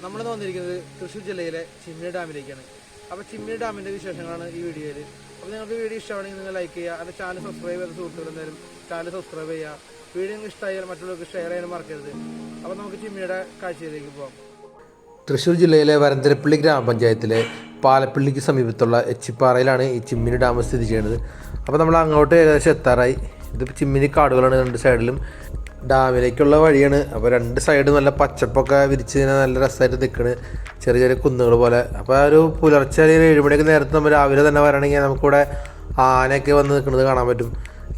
നമ്മൾ വന്നിരിക്കുന്നത് തൃശ്ശൂർ ജില്ലയിലെ ചിമ്മിനി ഡാമിലേക്കാണ്. അപ്പോൾ ചിമ്മിനി ഡാമിൻ്റെ വിശേഷങ്ങളാണ് ഈ വീഡിയോയിൽ. അപ്പോൾ നിങ്ങൾക്ക് വീഡിയോ ഇഷ്ടമാണെങ്കിൽ നിങ്ങൾ ലൈക്ക് ചെയ്യുക, അതിൻ്റെ ചാനൽ സബ്സ്ക്രൈബ് ചെയ്ത സുഹൃത്തുക്കൾ എന്തായാലും ചാനൽ സബ്സ്ക്രൈബ് ചെയ്യുക. വീഡിയോ നിങ്ങൾക്ക് ഇഷ്ടമായാൽ മറ്റുള്ളവർക്ക് ഷെയർ ചെയ്യാനും മറക്കരുത്. അപ്പോൾ നമുക്ക് ചിമ്മിനിയുടെ കാഴ്ചയിലേക്ക് പോകാം. തൃശ്ശൂർ ജില്ലയിലെ വരന്തരപ്പള്ളി ഗ്രാമപഞ്ചായത്തിലെ പാലപ്പള്ളിക്ക് സമീപത്തുള്ള എച്ചിപ്പാറയിലാണ് ഈ ചിമ്മിനി ഡാം സ്ഥിതി ചെയ്യുന്നത്. അപ്പോൾ നമ്മൾ അങ്ങോട്ട് ഏകദേശം എത്താറായി. ഇത് ചിമ്മിനി കാടുകളാണ് രണ്ട് സൈഡിലും, ഡാമിലേക്കുള്ള വഴിയാണ്. അപ്പോൾ രണ്ട് സൈഡും നല്ല പച്ചപ്പൊക്കെ വിരിച്ച് നല്ല രസമായിട്ട് നിൽക്കണ്, ചെറിയ ചെറിയ കുന്നുകൾ പോലെ. അപ്പോൾ ഒരു പുലർച്ചെ ഒരു 7 മണിയൊക്കെ നേരത്ത് നമ്മൾ രാവിലെ തന്നെ വരണമെങ്കിൽ നമുക്കിവിടെ ആനയൊക്കെ വന്ന് നിൽക്കുന്നത് കാണാൻ പറ്റും.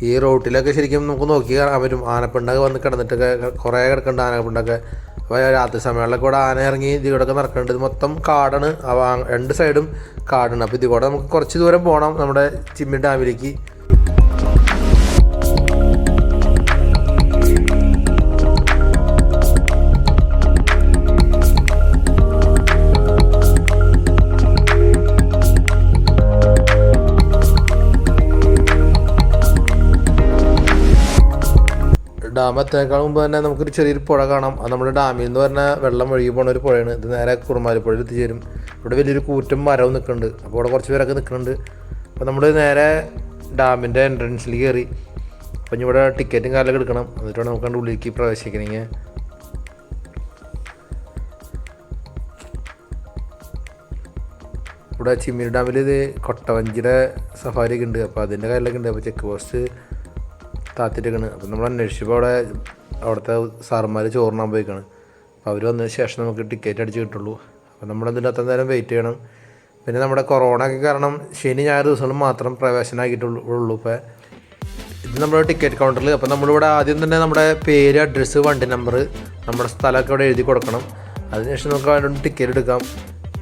ഈ റോട്ടിലൊക്കെ ശരിക്കും നമുക്ക് നോക്കി കാണാൻ പറ്റും. ആനപ്പിണ്ടൊക്കെ വന്ന് കിടന്നിട്ടൊക്കെ കുറേ കിടക്കുന്നുണ്ട് ആനപ്പിണ്ടൊക്കെ. അപ്പോൾ രാത്രി സമയങ്ങളിലൊക്കെ കൂടെ ആന ഇറങ്ങി ഇതിലൂടെ നടക്കുന്നുണ്ട്. ഇത് മൊത്തം കാടാണ്, രണ്ട് സൈഡും കാടാണ്. അപ്പോൾ ഇതിൽ കൂടെ നമുക്ക് കുറച്ച് ദൂരം പോകണം നമ്മുടെ ചിമ്മിനി ഡാമിലേക്ക്. ഡാം എത്തേക്കാൾ മുമ്പ് തന്നെ നമുക്കൊരു ചെറിയൊരു പുഴ കാണാം. അത് നമ്മുടെ ഡാമിൽ നിന്ന് പറഞ്ഞാൽ വെള്ളം ഒഴുകി പോകുന്ന ഒരു പുഴയാണ്. ഇത് നേരെ കുറുമാലിപ്പുഴയിൽ എത്തിച്ചേരും. ഇവിടെ വലിയൊരു കൂറ്റം മരവും നിൽക്കുന്നുണ്ട്. അപ്പോൾ ഇവിടെ കുറച്ച് പേരൊക്കെ നിൽക്കുന്നുണ്ട്. അപ്പോൾ നമ്മൾ നേരെ ഡാമിൻ്റെ എൻട്രൻസിൽ കയറി. അപ്പം ഇവിടെ ടിക്കറ്റും കാലൊക്കെ എടുക്കണം, എന്നിട്ട് വേണം നമുക്ക് ഉള്ളിലേക്ക് പ്രവേശിക്കണമെങ്കിൽ. ഇവിടെ ചിമ്മിനി ഡാമിൽ ഇത് കൊട്ടവഞ്ചിയുടെ സഫാരിയൊക്കെ ഉണ്ട്. അപ്പോൾ അതിൻ്റെ കാര്യമൊക്കെ ഉണ്ട്. അപ്പോൾ ചെക്ക് പോസ്റ്റ് താത്തിട്ടേക്കാണ്. അപ്പോൾ നമ്മൾ അന്വേഷിച്ചപ്പോൾ അവിടുത്തെ സാറന്മാർ ചോറിനാൻ പോയിക്കാണ്. അപ്പോൾ അവർ വന്നതിന് ശേഷം നമുക്ക് ടിക്കറ്റ് അടിച്ച് കിട്ടുള്ളൂ. അപ്പോൾ നമ്മളതിൻ്റെ അത്ര നേരം വെയിറ്റ് ചെയ്യണം. പിന്നെ നമ്മുടെ കൊറോണ ഒക്കെ കാരണം ശനി ഞായർ ദിവസങ്ങളിൽ മാത്രം പ്രവേശനമാക്കിയിട്ടുള്ളൂ. ഇപ്പോൾ ഇത് നമ്മുടെ ടിക്കറ്റ് കൗണ്ടറിൽ. അപ്പോൾ നമ്മളിവിടെ ആദ്യം തന്നെ നമ്മുടെ പേര്, അഡ്രസ്സ്, വണ്ടി നമ്പർ, നമ്മുടെ സ്ഥലമൊക്കെ ഇവിടെ എഴുതി കൊടുക്കണം. അതിനുശേഷം നമുക്ക് അതിനോട് ടിക്കറ്റ് എടുക്കാം.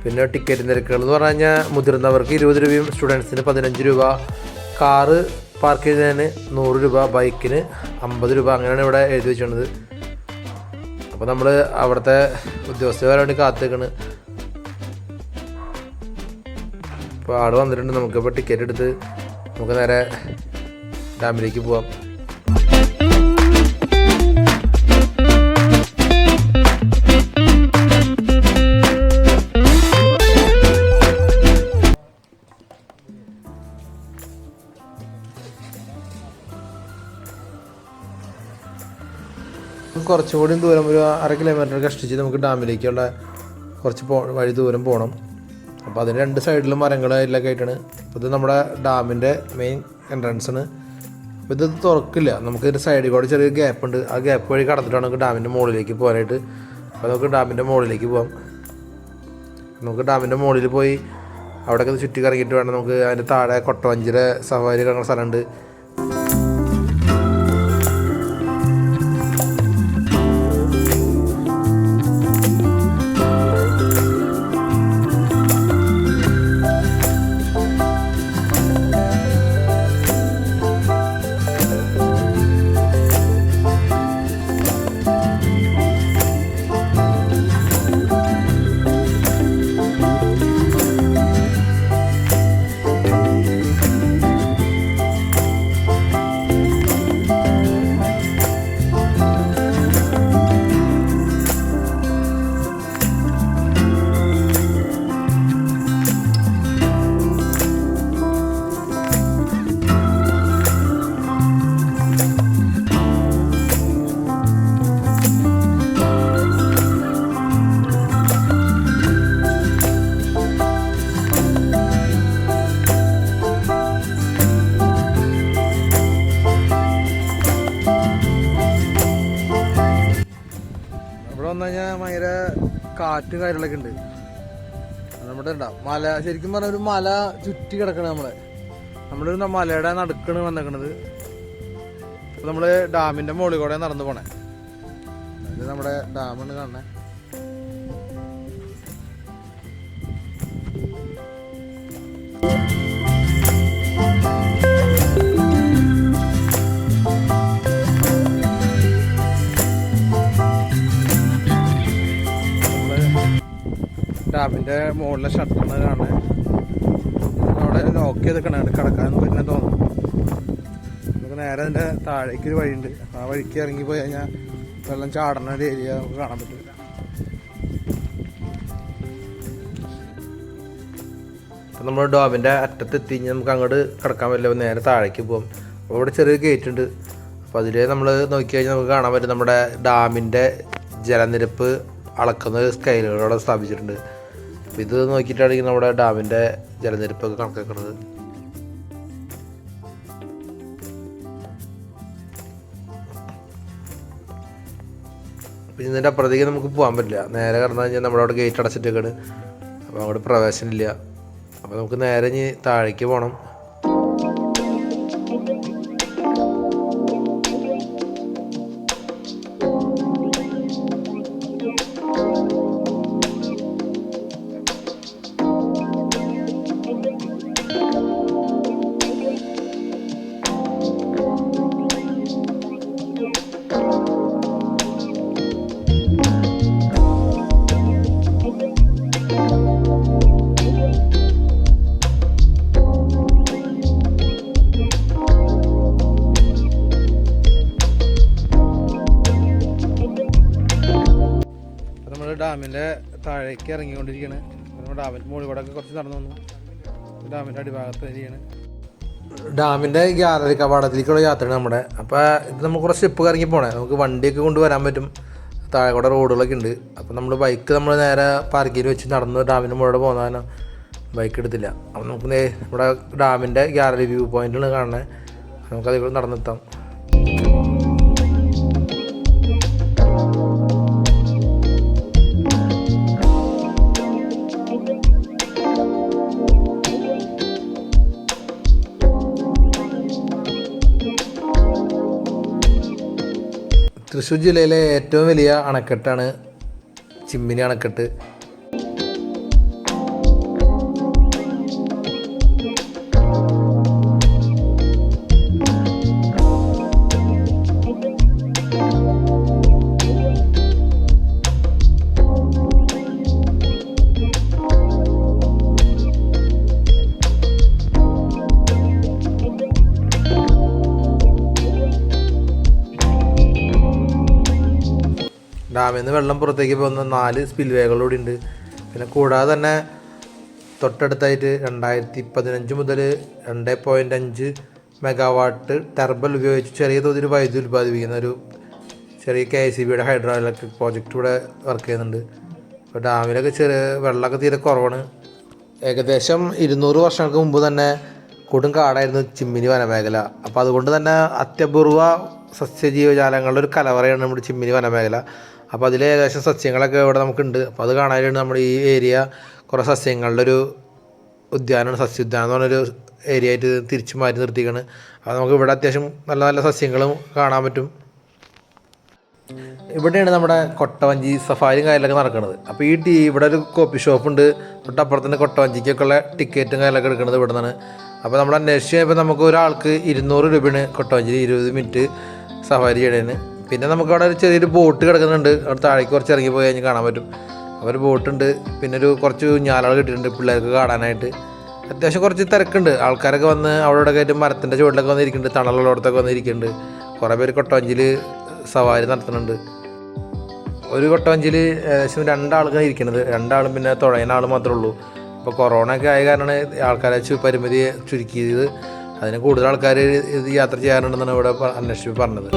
പിന്നെ ടിക്കറ്റ് നിരക്കുകൾ എന്ന് പറഞ്ഞു കഴിഞ്ഞാൽ മുതിർന്നവർക്ക് 20 രൂപയും സ്റ്റുഡൻസിന് 15 രൂപ, കാറ് പാർക്ക് ചെയ്തതിന് 100 രൂപ, ബൈക്കിന് 50 രൂപ, അങ്ങനെയാണ് ഇവിടെ എഴുതി വെച്ചിട്ടുള്ളത്. അപ്പോൾ നമ്മൾ അവിടുത്തെ ഉദ്യോഗസ്ഥർ വരാൻ വേണ്ടി കാത്തിരിക്കണ്. അപ്പോൾ ആൾ വന്നിട്ടുണ്ട്. നമുക്കിപ്പോൾ ടിക്കറ്റ് എടുത്ത് നമുക്ക് നേരെ ഡാമിലേക്ക് പോവാം. കുറച്ചും കൂടി ദൂരം, ഒരു 1/2 കിലോമീറ്റർ കഷ്ടിച്ച് നമുക്ക് ഡാമിലേക്കുള്ള കുറച്ച് വഴി ദൂരം പോകണം. അപ്പോൾ അതിന് രണ്ട് സൈഡിലും മരങ്ങളെല്ലാം ആയിട്ടാണ്. അപ്പോൾ ഇത് നമ്മുടെ ഡാമിൻ്റെ മെയിൻ എൻട്രൻസ് ആണ്. അപ്പോൾ ഇത് തുറക്കില്ല, നമുക്ക് ഇതിൻ്റെ സൈഡിൽ കൂടെ ചെറിയൊരു ഗ്യാപ്പ് ഉണ്ട്. ആ ഗ്യാപ്പ് വഴി കടന്നിട്ടാണ് നമുക്ക് ഡാമിൻ്റെ മുകളിലേക്ക് പോകാനായിട്ട്. അപ്പോൾ നമുക്ക് ഡാമിൻ്റെ മുകളിലേക്ക് പോകാം. നമുക്ക് ഡാമിൻ്റെ മുകളിൽ പോയി അവിടെയൊക്കെ ചുറ്റി കറങ്ങിയിട്ട് വേണം. നമുക്ക് അതിൻ്റെ താഴെ കൊട്ടവഞ്ചിയുടെ സവാരി കിടക്കുന്ന സ്ഥലമുണ്ട്. വന്നു കഴിഞ്ഞാൽ ഭയങ്കര കാറ്റും കാര്യങ്ങളൊക്കെ ഉണ്ട്. നമ്മുടെ ഉണ്ടാവും മല, ശരിക്കും പറഞ്ഞാൽ ഒരു മല ചുറ്റി കിടക്കണ നമ്മളൊരു മലയുടെ നടുക്കാണ് വന്നേക്കണത്. അപ്പോൾ നമ്മൾ ഡാമിൻ്റെ മുകളിൽ കൂടെ നടന്നു പോണേ. ഇത് നമ്മുടെ ഡാമാണ് കാണണേ. ഡാമിൻ്റെ മുകളിലെ ഷട്ടറാണ് കാണുന്നത്. അവിടെ ലോക്ക് ചെയ്തൊക്കെയാണ് കിടക്കാമെന്ന് പറ്റുന്ന തോന്നുന്നു. നമുക്ക് നേരെ അതിൻ്റെ താഴേക്കൊരു വഴിയുണ്ട്. ആ വഴിക്ക് ഇറങ്ങി പോയി കഴിഞ്ഞാൽ വെള്ളം ചാടുന്ന ഒരു ഏരിയ നമുക്ക് കാണാൻ പറ്റില്ല. അപ്പോൾ നമ്മൾ ഡാമിൻ്റെ അറ്റത്തെത്തി നമുക്ക് അങ്ങോട്ട് കിടക്കാൻ പറ്റില്ല, നേരെ താഴേക്ക് പോകും. അപ്പോൾ ഇവിടെ ചെറിയൊരു ഗേറ്റ് ഉണ്ട്. അപ്പോൾ അതിൽ നമ്മൾ നോക്കി കഴിഞ്ഞാൽ നമുക്ക് കാണാൻ പറ്റും നമ്മുടെ ഡാമിൻ്റെ ജലനിരപ്പ് അളക്കുന്ന ഒരു സ്കെയിലുകൾ അവിടെ സ്ഥാപിച്ചിട്ടുണ്ട്. അപ്പോൾ ഇത് നോക്കിയിട്ടാണെങ്കിൽ നമ്മുടെ ഡാമിൻ്റെ ജലനിരപ്പൊക്കെ കണക്കാക്കുന്നത്. അപ്പോൾ ഇതിൻ്റെ അപ്പുറത്തേക്ക് നമുക്ക് പോകാൻ പറ്റില്ല. നേരെ കടന്നു കഴിഞ്ഞാൽ നമ്മുടെ അവിടെ ഗേറ്റ് അടച്ചിട്ടേക്കാണ്. അപ്പോൾ അങ്ങോട്ട് പ്രവേശനമില്ല. അപ്പോൾ നമുക്ക് നേരെ ഇനി താഴേക്ക് പോകണം. ഡാമിൻ്റെ താഴേക്ക് ഇറങ്ങിക്കൊണ്ടിരിക്കുകയാണ്. നമ്മൾ ഡാമിൻ്റെ മുകളിൽ കൂടെ ഒക്കെ കുറച്ച് നടന്നു വന്നു. ഡാമിൻ്റെ അടിഭാഗത്ത് വരികയാണ്. ഡാമിൻ്റെ ഗാലറി കവാടത്തിലേക്കുള്ള യാത്രയാണ് നമ്മുടെ. അപ്പോൾ ഇത് നമുക്ക് കുറച്ച് സ്റ്റെപ്പ് ഇറങ്ങി പോകണേ. നമുക്ക് വണ്ടിയൊക്കെ കൊണ്ടുവരാൻ പറ്റും. താഴെ കൂടെ റോഡുകളൊക്കെ ഉണ്ട്. അപ്പോൾ നമ്മൾ ബൈക്ക് നമ്മൾ നേരെ പാർക്കിൽ വെച്ച് നടന്ന് ഡാമിൻ്റെ മുകളിൽ പോകുന്നതാണ്. ബൈക്ക് എടുത്തില്ല. അപ്പോൾ നമുക്ക് നമ്മുടെ ഡാമിൻ്റെ ഗാലറി വ്യൂ പോയിൻ്റാണ് കാണുന്നത്. നമുക്കതിൽ കൂടെ നടന്നെത്താം. തൃശ്ശൂർ ജില്ലയിലെ ഏറ്റവും വലിയ അണക്കെട്ടാണ് ചിമ്മിനി അണക്കെട്ട്. ഡാമിൽ നിന്ന് വെള്ളം പുറത്തേക്ക് പോകുന്ന 4 സ്പിൽവേകളൂടെ ഉണ്ട്. പിന്നെ കൂടാതെ തന്നെ തൊട്ടടുത്തായിട്ട് 2015 മുതൽ 2.5 മെഗാവാട്ട് ടർബൽ ഉപയോഗിച്ച് ചെറിയ തോതിൽ വൈദ്യുതി ഉൽപ്പാദിപ്പിക്കുന്ന ഒരു ചെറിയ KCBയുടെ ഹൈഡ്രോ ഇലക്ട്രിക് പ്രോജക്റ്റ് ഇവിടെ വർക്ക് ചെയ്യുന്നുണ്ട്. അപ്പോൾ ഡാമിലൊക്കെ വെള്ളമൊക്കെ തീരെ കുറവാണ്. ഏകദേശം 200 വർഷങ്ങൾക്ക് മുമ്പ് തന്നെ കൊടും കാടായിരുന്നു ചിമ്മിനി വനമേഖല. അപ്പോൾ അതുകൊണ്ട് തന്നെ അത്യപൂർവ സസ്യജീവജാലങ്ങളുടെ ഒരു കലവറയാണ് നമ്മുടെ ചിമ്മിനി വനമേഖല. അപ്പോൾ അതിൽ ഏകദേശം സസ്യങ്ങളൊക്കെ ഇവിടെ നമുക്കുണ്ട്. അപ്പോൾ അത് കാണാനായിട്ട് നമ്മുടെ ഈ ഏരിയ കുറേ സസ്യങ്ങളുടെ ഒരു ഉദ്യാനമാണ്. സസ്യോദ്യാനം എന്ന് പറഞ്ഞൊരു ഏരിയ ആയിട്ട് തിരിച്ചു മാറ്റി നിർത്തിയിരിക്കുകയാണ്. അപ്പോൾ നമുക്ക് ഇവിടെ അത്യാവശ്യം നല്ല നല്ല സസ്യങ്ങളും കാണാൻ പറ്റും. ഇവിടെയാണ് നമ്മുടെ കൊട്ടവഞ്ചി സഫാരിയും കാര്യങ്ങളൊക്കെ നടക്കുന്നത്. അപ്പോൾ ഇവിടെ ഒരു കോഫി ഷോപ്പുണ്ട്. തൊട്ടപ്പുറത്തുനിന്ന് കൊട്ടവഞ്ചിക്കൊക്കെ ഉള്ള ടിക്കറ്റും കാര്യങ്ങളൊക്കെ എടുക്കുന്നത് ഇവിടെ നിന്നാണ്. അപ്പോൾ നമ്മൾ അന്വേഷിച്ച് കഴിയുമ്പോൾ നമുക്ക് ഒരാൾക്ക് 200 രൂപയാണ് കൊട്ടവഞ്ചിയിൽ 20 മിനിറ്റ് സഫാരി ചെയ്യണതിന്. പിന്നെ നമുക്ക് അവിടെ ഒരു ചെറിയൊരു ബോട്ട് കിടക്കുന്നുണ്ട്. അവിടെ താഴേക്ക് കുറച്ച് ഇറങ്ങി പോയി കഴിഞ്ഞ് കാണാൻ പറ്റും. അവർ ബോട്ടുണ്ട്. പിന്നെ കുറച്ച് ഊഞ്ഞാലുകൾ കിട്ടിയിട്ടുണ്ട് പിള്ളേർക്ക് കാണാനായിട്ട്. അത്യാവശ്യം കുറച്ച് തിരക്കുണ്ട്. ആൾക്കാരൊക്കെ വന്ന് അവിടെ കയറ്റി മരത്തിൻ്റെ ചുവട്ടിലൊക്കെ വന്നിരിക്കുന്നുണ്ട്. തണലുള്ളിടത്തൊക്കെ വന്നിരിക്കുന്നുണ്ട്. കുറേ പേര് കൊട്ടവഞ്ചിയിൽ സവാരി നടത്തുന്നുണ്ട്. ഒരു കൊട്ടവഞ്ചിയിൽ ഏകദേശം 2 ആളുകൾ ഇരിക്കുന്നത്. 2 ആളും പിന്നെ തുഴയുന്ന ആൾ മാത്രമേ ഉള്ളൂ. ഇപ്പോൾ കൊറോണ ഒക്കെ ആയ കാരണമാണ് ആൾക്കാരെ പരിമിതി ചുരുക്കിയത്. അതിന് കൂടുതൽ ആൾക്കാർ ഇത് യാത്ര ചെയ്യാറുണ്ടെന്നാണ് ഇവിടെ അന്വേഷിച്ച് പറഞ്ഞത്.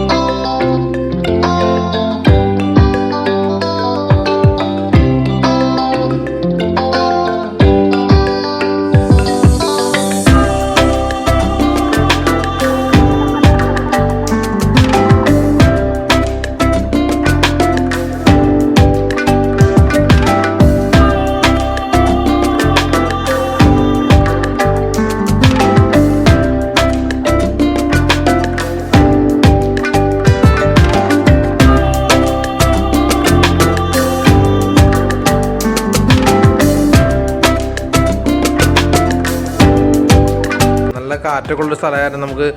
കാറ്റൊക്കെ ഉള്ള സ്ഥലമായിരുന്നു. നമുക്ക്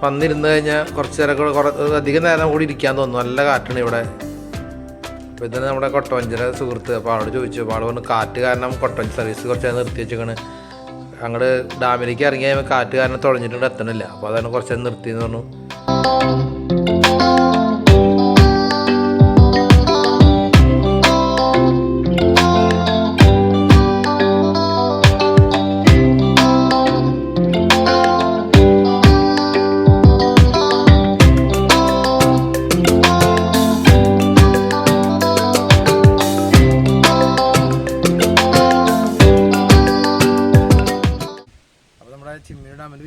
വന്നിരുന്ന് കഴിഞ്ഞാൽ കുറച്ച് നേരം അധികം നേരം കൂടി ഇരിക്കാൻ തോന്നുന്നു. നല്ല കാറ്റാണ് ഇവിടെ. അപ്പോൾ ഇതാണ് നമ്മുടെ കൊട്ടവഞ്ചിയുടെ സുഹൃത്ത്. അപ്പോൾ ആളോട് ചോദിച്ചു. അപ്പോൾ ആൾ പറഞ്ഞു കാറ്റ് കാരണം കൊട്ടവഞ്ചി സർവീസ് കുറച്ച് നിർത്തി വെച്ചേക്കാണ്. അങ്ങോട്ട് ഡാമിലേക്ക് ഇറങ്ങി കഴിയുമ്പോൾ കാറ്റ് കാരണം തുഴഞ്ഞിട്ടുണ്ട് എത്തണില്ല. അപ്പോൾ അതാണ് കുറച്ച് നേരം നിർത്തിയെന്ന് പറഞ്ഞു.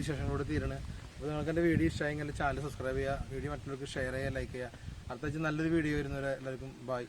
വിശേഷങ്ങളോട് തീരണേ. അപ്പോൾ നിങ്ങൾക്ക് എൻ്റെ വീഡിയോ ഇഷ്ടമായെങ്കിൽ ചാനൽ സബ്സ്ക്രൈബ് ചെയ്യുക, വീഡിയോ മറ്റുള്ളവർക്ക് ഷെയർ ചെയ്യുക, ലൈക്ക് ചെയ്യുക. അടുത്ത നല്ലൊരു വീഡിയോ വരുന്നവരെ എല്ലാവർക്കും ബൈ.